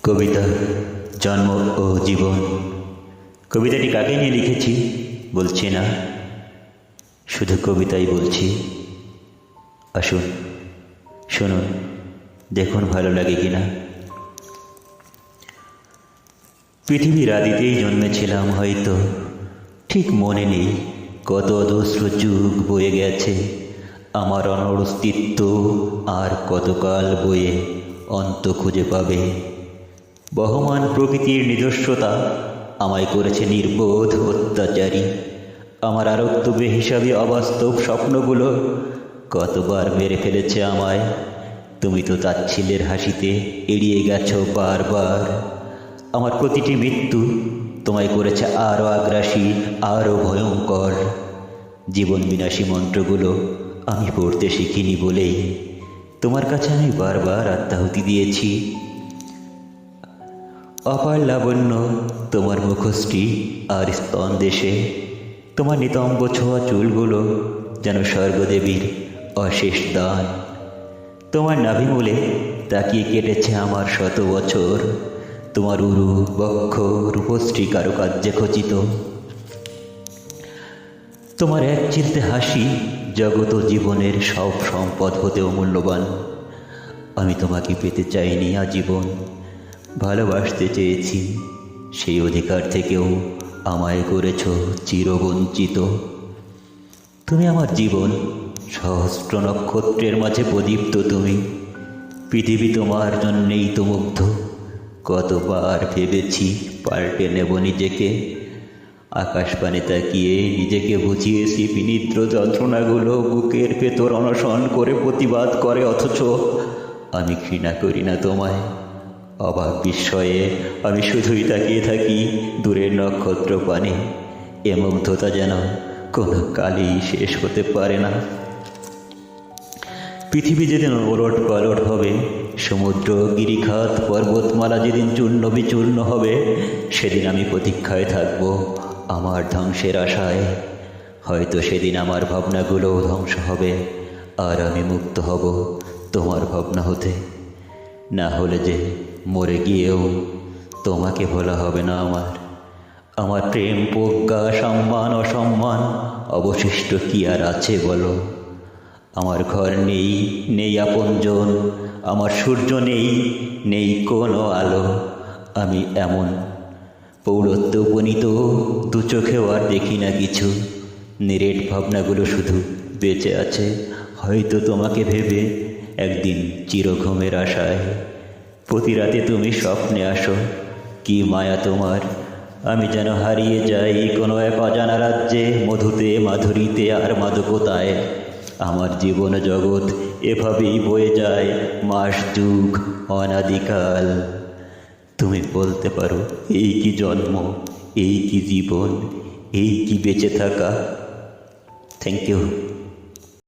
কবিতা জন্ম ও জীবন। কবিতাটি কাকে নিয়ে লিখেছি বলছি না, শুধু কবিতাই বলছি। আসুন শুনুন, দেখুন ভালো লাগে কিনা। পৃথিবীর আদিতেই জন্মেছিলাম হয়তো, ঠিক মনে নেই কত অজস্র যুগ বয়ে গেছে। আমার অনড় অস্তিত্ব আর কতকাল বয়ে অন্ত খুঁজে পাবে। বহমান প্রকৃতির নিজস্বতা আমায় করেছে নির্বোধ অত্যাচারী। আমার আরক্ত বেহিসাবি অবাস্তব স্বপ্নগুলো কতবার মেরে ফেলেছে আমায়। তুমি তো তাচ্ছিল্যের হাসিতে এড়িয়ে গেছো বারবার। আমার প্রতিটি মৃত্যু তোমায় করেছে আরও আগ্রাসী, আরও ভয়ঙ্কর। জীবন বিনাশী মন্ত্রগুলো আমি পড়তে শিখিনি বলেই তোমার কাছে আমি বারবার আত্মাহুতি দিয়েছি। অপার লাবণ্য তোমার মুখশ্রী আর স্তন দেশে, তোমার নিতম্ব ছোঁয়া চুলগুলো যেন স্বর্গদেবীর অশেষ দান। তোমার নাভিমূলে তাকিয়ে কেটেছে আমার 100 বছর। তোমার উরু বক্ষ রূপশ্রী কারুকার্যে খচিত। তোমার এক চিলতে হাসি জগত জীবনের সব সম্পদ হতেও মূল্যবান। আমি তোমাকে পেতে চাইনি আজীবন, ভালোবাসতে চেয়েছি। সেই অধিকার থেকেও আমায় করেছ চিরবঞ্চিত। তুমি আমার জীবন, সহস্র নক্ষত্রের মাঝে প্রদীপ্ত তুমি। পৃথিবী তোমার জন্যেই তো মুগ্ধ। কতবার ভেবেছি পাল্টে নেব নিজেকে। আকাশপানে তাকিয়ে নিজেকে বুঝিয়েছি বিনিদ্র যন্ত্রণাগুলো বুকের ভেতর অনশন করে প্রতিবাদ করে, অথচ আমি ঘৃণা করি না তোমায়। অবাক বিস্ময়ে আমি শুধুই তাকিয়ে থাকি দূরের নক্ষত্র পানে। এ মুগ্ধতা যেন কোনো কালই শেষ হতে পারে না। পৃথিবী যেদিন ওলট পালট হবে, সমুদ্র গিরিখাত পর্বতমালা যেদিন চূর্ণ বিচূর্ণ হবে, সেদিন আমি প্রতীক্ষায় থাকব আমার ধ্বংসের আশায়। হয়তো সেদিন আমার ভাবনাগুলোও ধ্বংস হবে, আর আমি মুক্ত হব তোমার ভাবনা হতে। না হলে যে মরে গিয়েও তোমাকে ভোলা হবে না আমার। আমার প্রেম প্রজ্ঞা সম্মান অসম্মান অবশিষ্ট কি আর আছে বলো। আমার ঘর নেই, নেই আপনজন, আমার সূর্য নেই, নেই কোনো আলো। আমি এমন পৌরত্ব উপনীত, দু চোখেও আর দেখি না কিছু। নিরেট ভাবনাগুলো শুধু বেঁচে আছে হয়তো তোমাকে ভেবে, একদিন চিরঘুমের আশায়। প্রতি রাতে তুমি স্বপ্নে আসো, কি মায়া তোমার। আমি যেন হারিয়ে যাই কোনো এক অজানা রাজ্যে, মধুতে মাধুরীতে আর মাদকতায়। আমার জীবন জগৎ এভাবেই বয়ে যায় মাস যুগ অনাদিকাল। তুমি বলতে পারো এই কি জন্ম, এই কি জীবন, এই কি বেঁচে থাকা। Thank you.